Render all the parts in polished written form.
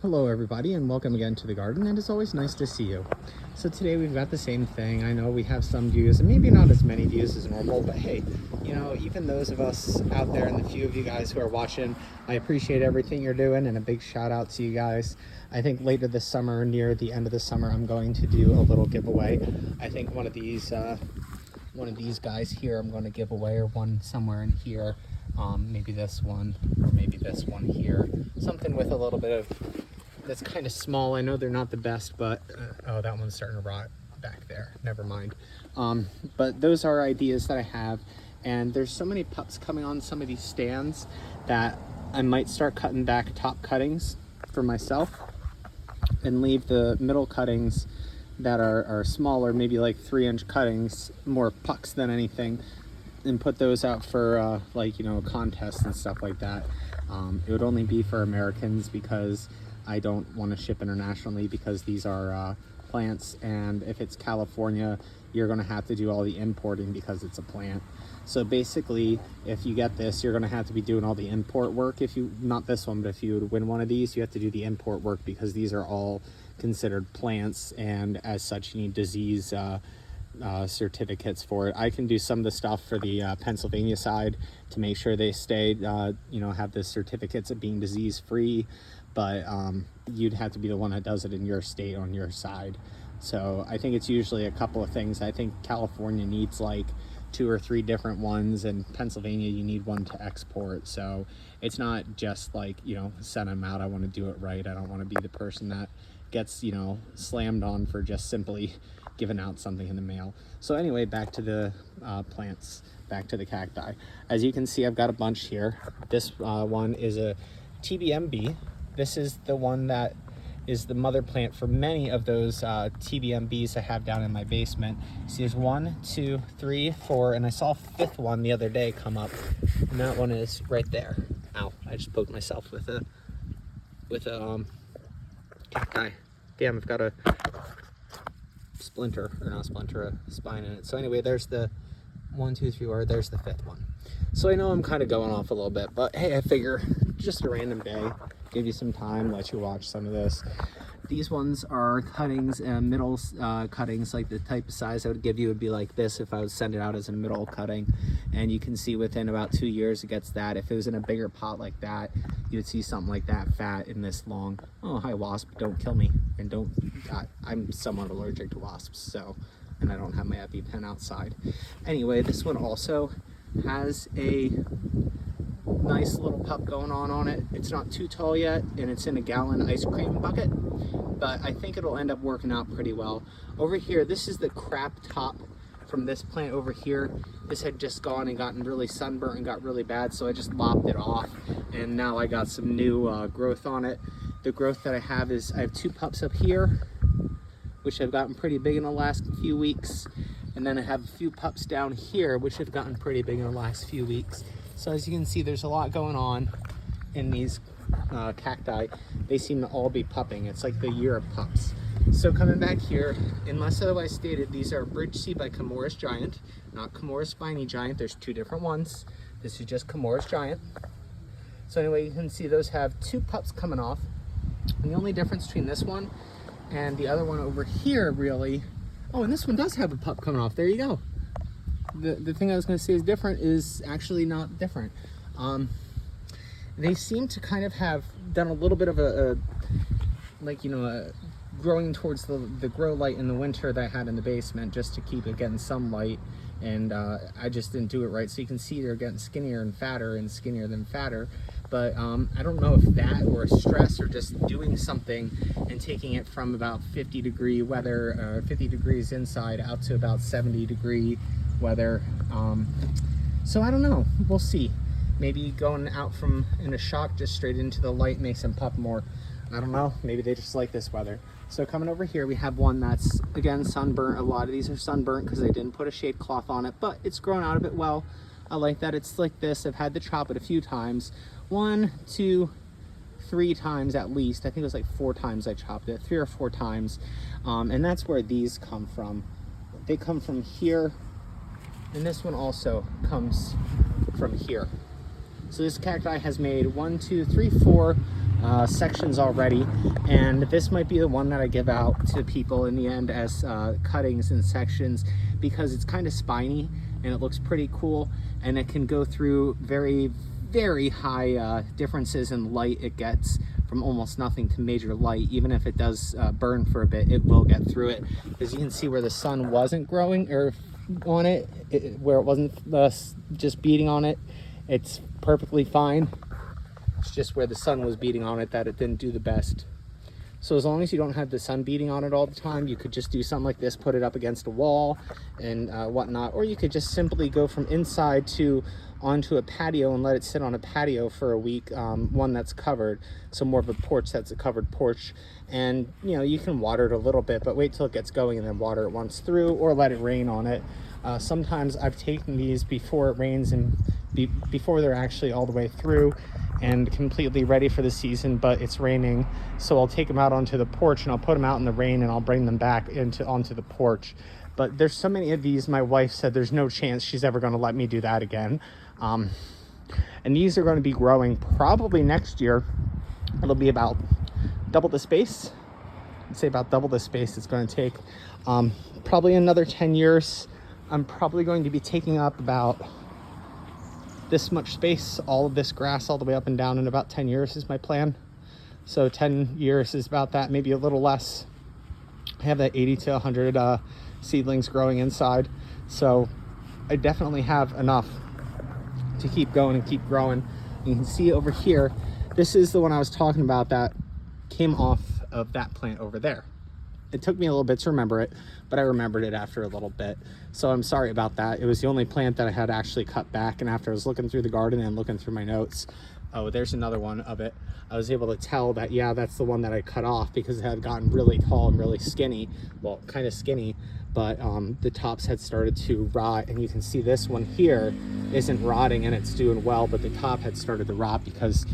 Hello everybody and welcome again to the garden, and it's always nice to see you. So today we've got the same thing. I know we have some views and maybe not as many views as normal, but hey, you know, even those of us out there and the few of you guys who are watching, I appreciate everything you're doing, and a big shout out to you guys. I think later this summer, near the end of the summer, I'm going to do a little giveaway. I think one of these guys here I'm going to give away, or one somewhere in here. Maybe this one, or maybe this one here. Something with a little bit of, that's kind of small. I know they're not the best, but oh, that one's starting to rot back there. Never mind. But those are ideas that I have, and there's so many pups coming on some of these stands that I might start cutting back top cuttings for myself and leave the middle cuttings that are smaller, maybe like 3-inch cuttings, more pucks than anything, and put those out for like, you know, contests and stuff like that. It would only be for Americans because I don't want to ship internationally, because these are plants, and if it's California, you're going to have to do all the importing because it's a plant. So basically, if you get this, you're going to have to be doing all the import work. If you, not this one, but if you would win one of these, you have to do the import work because these are all considered plants, and as such you need disease certificates for it. I can do some of the stuff for the Pennsylvania side to make sure they stay, you know, have the certificates of being disease free, but you'd have to be the one that does it in your state on your side. So I think it's usually a couple of things. I think California needs like 2 or 3 different ones, and Pennsylvania you need one to export. So it's not just like, you know, send them out. I want to do it right. I don't want to be the person that gets, you know, slammed on for just simply giving out something in the mail. So anyway, back to the plants, back to the cacti. As you can see, I've got a bunch here. This one is a TBMB. This is the one that is the mother plant for many of those TBMBs I have down in my basement. See, there's 1, 2, 3, 4, and I saw a 5th one the other day come up, and that one is right there. Ow, I just poked myself with a cacti. Damn, I've got a splinter, or not a splinter, a spine in it. So anyway, there's the 1, 2, 3, or there's the 5th one. So I know I'm kind of going off a little bit, but hey, I figure just a random day, give you some time, let you watch some of this. These ones are cuttings, middle cuttings, like the type of size I would give you would be like this if I would send it out as a middle cutting. And you can see within about 2 years it gets that. If it was in a bigger pot like that, you would see something like that fat and this long. Oh, hi wasp, don't kill me. And don't, I'm somewhat allergic to wasps, so, and I don't have my EpiPen outside. Anyway, this one also has a nice little pup going on it. It's not too tall yet, and it's in a gallon ice cream bucket, but I think it'll end up working out pretty well. Over here, this is the crap top from this plant over here. This had just gone and gotten really sunburnt and got really bad, so I just lopped it off, and now I got some new growth on it. The growth that I have is, I have 2 pups up here, which have gotten pretty big in the last few weeks, and then I have a few pups down here, which have gotten pretty big in the last few weeks. So as you can see, there's a lot going on in these cacti. They seem to all be pupping. It's like the year of pups. So coming back here, unless otherwise stated, these are Bridge C by Camoris Giant, not Camoris Spiny Giant. There's 2 different ones. This is just Camoris Giant. So anyway, you can see those have 2 pups coming off. And the only difference between this one and the other one over here, really, oh, and this one does have a pup coming off. There you go. The thing I was going to say is different is actually not different. They seem to kind of have done a little bit of a like, you know, growing towards the grow light in the winter that I had in the basement, just to keep it getting some light, and I just didn't do it right. So you can see they're getting skinnier and skinnier than fatter. But I don't know if that or stress or just doing something and taking it from about 50-degree weather, 50 degrees inside out to about 70-degree weather. So I don't know, we'll see. Maybe going out from in a shock just straight into the light makes them pup more. I don't know, maybe they just like this weather. So coming over here, we have one that's, again, sunburnt. A lot of these are sunburnt because I didn't put a shade cloth on it, but it's grown out of it well. I like that it's like this. I've had to chop it a few times. 1, 2, 3 times at least. I think it was like 4 times I chopped it, 3 or 4 times. And that's where these come from. They come from here, and this one also comes from here. So this cacti has made 1, 2, 3, 4 sections already, and this might be the one that I give out to people in the end as cuttings and sections, because it's kind of spiny and it looks pretty cool, and it can go through very high differences in light. It gets from almost nothing to major light. Even if it does burn for a bit, it will get through it. As you can see, where the sun wasn't growing or on it, where it wasn't just beating on it, it's perfectly fine. It's just where the sun was beating on it that it didn't do the best. So as long as you don't have the sun beating on it all the time, you could just do something like this, put it up against a wall and whatnot, or you could just simply go from inside to onto a patio and let it sit on a patio for a week, one that's covered, so more of a porch that's a covered porch. And you know, you can water it a little bit, but wait till it gets going and then water it once through, or let it rain on it. Sometimes I've taken these before it rains and before they're actually all the way through and completely ready for the season, but it's raining, so I'll take them out onto the porch and I'll put them out in the rain and I'll bring them back onto the porch. But there's so many of these, my wife said there's no chance she's ever going to let me do that again. And these are going to be growing probably next year. It'll be about double the space. I'd say about double the space it's going to take. Probably another 10 years. I'm probably going to be taking up about this much space, all of this grass all the way up and down, in about 10 years is my plan. So 10 years is about that, maybe a little less. I have that 80 to 100 seedlings growing inside, so I definitely have enough to keep going and keep growing. You can see over here, this is the one I was talking about that came off of that plant over there. It took me a little bit to remember it, but I remembered it after a little bit. So I'm sorry about that. It was the only plant that I had actually cut back, and after I was looking through the garden and looking through my notes, oh, there's another one of it. I was able to tell that, yeah, that's the one that I cut off because it had gotten really tall and really skinny. Well, kind of skinny, but the tops had started to rot, and you can see this one here isn't rotting and it's doing well, but the top had started to rot because,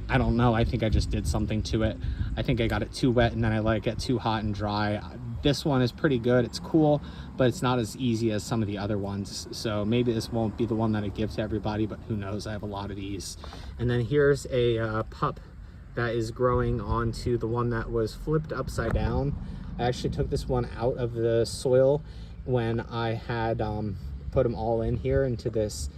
I don't know, I think I just did something to it. I think I got it too wet and then I let it get too hot and dry. This one is pretty good, it's cool, but it's not as easy as some of the other ones. So maybe this won't be the one that I give to everybody, but who knows, I have a lot of these. And then here's a pup that is growing onto the one that was flipped upside down. I actually took this one out of the soil when I had put them all in here into this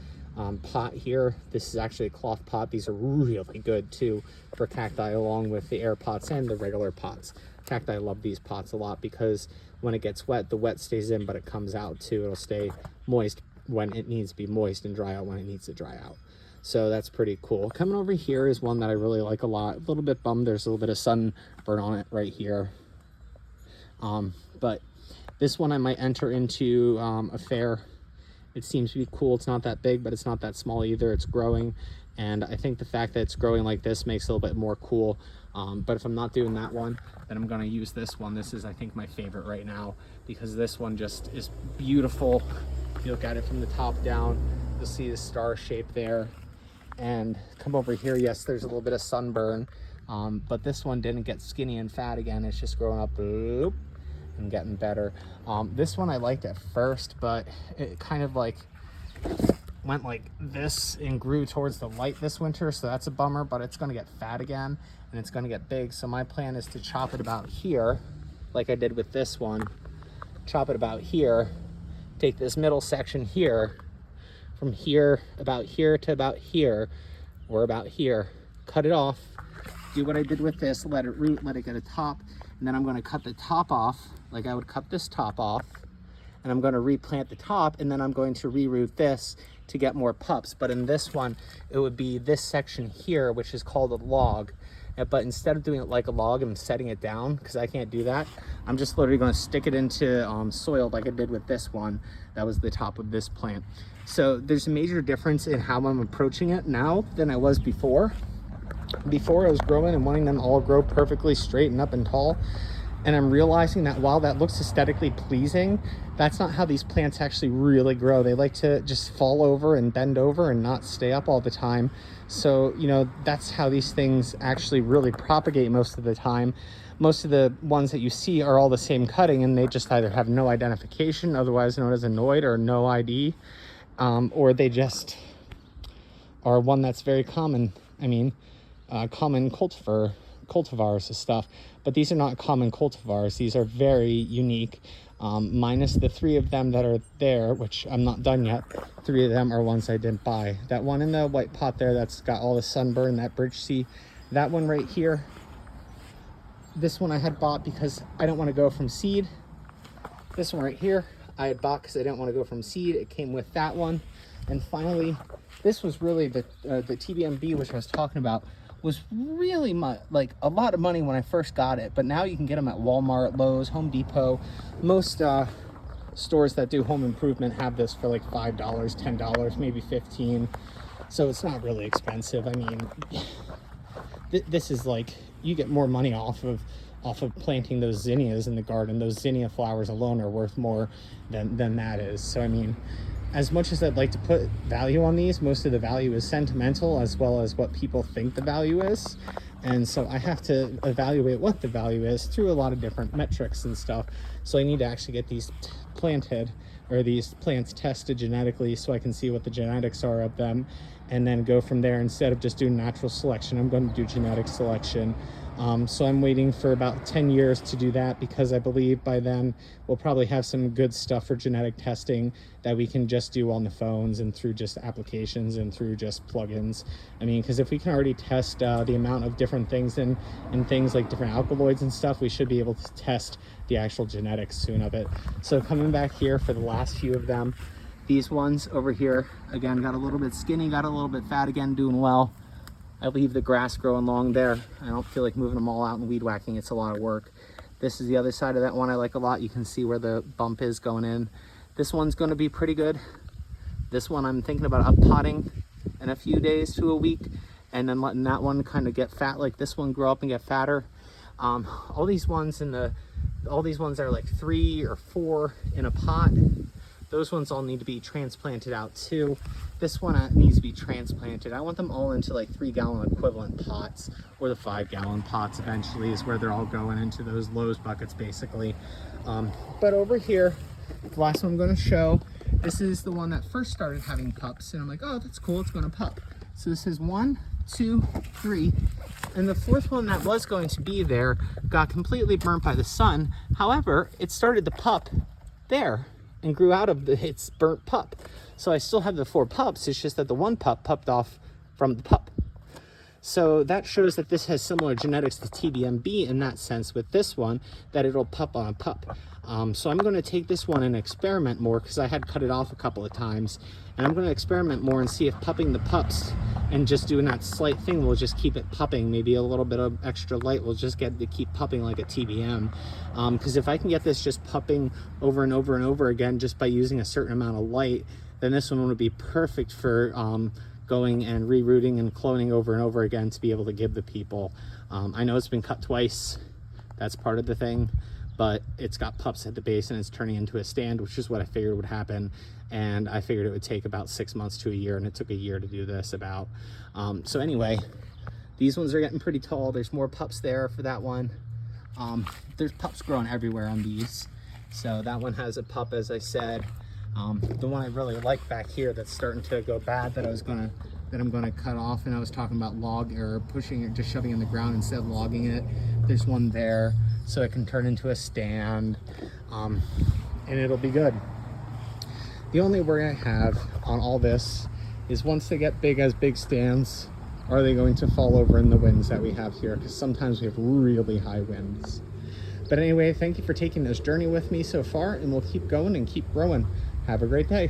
pot here. This is actually a cloth pot. These are really good too for cacti, along with the air pots and the regular pots. Cacti love these pots a lot because when it gets wet, the wet stays in, but it comes out too. It'll stay moist when it needs to be moist and dry out when it needs to dry out. So that's pretty cool. Coming over here is one that I really like a lot. A little bit bummed there's a little bit of sunburn on it right here. But this one I might enter into a fair. It seems to be cool. It's not that big, but it's not that small either. It's growing, and I think the fact that it's growing like this makes it a little bit more cool. But if I'm not doing that one, then I'm going to use this one. This is, I think, my favorite right now because this one just is beautiful. If you look at it from the top down, you'll see the star shape there. And come over here, yes, there's a little bit of sunburn, but this one didn't get skinny and fat again. It's just growing up and getting better. This one I liked at first, but it kind of like went like this and grew towards the light this winter, so that's a bummer, but it's going to get fat again and it's going to get big. So my plan is to chop it about here like I did with this one. Chop it about here, take this middle section here, from here about here to about here, or about here, cut it off, do what I did with this, let it root, let it get a top, and then I'm going to cut the top off like I would cut this top off, and I'm going to replant the top, and then I'm going to reroot this to get more pups. But in this one, it would be this section here, which is called a log. But instead of doing it like a log and setting it down, because I can't do that, I'm just literally going to stick it into soil like I did with this one. That was the top of this plant. So there's a major difference in how I'm approaching it now than I was before. Before I was growing and wanting them all grow perfectly straight and up and tall. And I'm realizing that while that looks aesthetically pleasing, that's not how these plants actually really grow. They like to just fall over and bend over and not stay up all the time. So, you know, that's how these things actually really propagate most of the time. Most of the ones that you see are all the same cutting, and they just either have no identification, otherwise known as annoyed, or no ID, or they just are one that's very common. I mean, common cultivars and stuff, but these are not common cultivars. These are very unique. Minus the 3 of them that are there, which I'm not done yet. 3 of them are ones I didn't buy. That one in the white pot there that's got all the sunburn, that bridge sea, that one right here, this one I had bought because I don't want to go from seed. This one right here I had bought because I didn't want to go from seed. It came with that one. And finally, this was really the TBMB, which I was talking about, was really like a lot of money when I first got it, but now you can get them at Walmart, Lowe's, Home Depot. Most stores that do home improvement have this for like $5, $10, maybe $15. So it's not really expensive. I mean, this is like, you get more money off of planting those zinnias in the garden. Those zinnia flowers alone are worth more than that is. So I mean, as much as I'd like to put value on these, most of the value is sentimental as well as what people think the value is. And so I have to evaluate what the value is through a lot of different metrics and stuff. So I need to actually get these planted, or these plants tested genetically, so I can see what the genetics are of them, and then go from there. Instead of just doing natural selection, I'm going to do genetic selection. So I'm waiting for about 10 years to do that, because I believe by then we'll probably have some good stuff for genetic testing that we can just do on the phones and through just applications and through just plugins. I mean, because if we can already test the amount of different things in things like different alkaloids and stuff, we should be able to test the actual genetics soon of it. So coming back here for the last few of them, these ones over here, again, got a little bit skinny, got a little bit fat, again, doing well. I leave the grass growing long there. I don't feel like moving them all out and weed whacking. It's a lot of work. This is the other side of that one I like a lot. You can see where the bump is going in. This one's going to be pretty good. This one I'm thinking about up potting in a few days to a week, and then letting that one kind of get fat, like this one grow up and get fatter. All these ones are like 3 or 4 in a pot. Those ones all need to be transplanted out too. This one needs to be transplanted. I want them all into like 3-gallon equivalent pots, or the 5-gallon pots eventually is where they're all going, into those Lowe's buckets basically. But over here, the last one I'm going to show, this is the one that first started having pups, and I'm like, oh, that's cool, it's going to pup. So this is 1, 2, 3, and the 4th one that was going to be there got completely burnt by the sun. However, it started to pup there and grew out of its burnt pup. So I still have the 4 pups, it's just that the 1 pup pupped off from the pup. So that shows that this has similar genetics to TBMB in that sense with this one, that it'll pup on a pup. So I'm going to take this one and experiment more, because I had cut it off a couple of times, and I'm going to experiment more and see if pupping the pups and just doing that slight thing will just keep it pupping. Maybe a little bit of extra light will just get to keep pupping like a TBM. Because if I can get this just pupping over and over and over again just by using a certain amount of light, then this one would be perfect for going and rerouting and cloning over and over again to be able to give the people. I know it's been cut twice, that's part of the thing, but it's got pups at the base and it's turning into a stand, which is what I figured would happen. And I figured it would take about 6 months to a year, and it took a year to do this about. So anyway, these ones are getting pretty tall. There's more pups there for that one. There's pups growing everywhere on these. So that one has a pup, as I said. The one I really like back here that's starting to go bad, that I'm gonna cut off, and I was talking about pushing it, just shoving it in the ground instead of logging it. There's one there, so it can turn into a stand, and it'll be good. The only worry I have on all this is, once they get big as big stands, are they going to fall over in the winds that we have here? Because sometimes we have really high winds. But anyway, thank you for taking this journey with me so far, and we'll keep going and keep growing. Have a great day.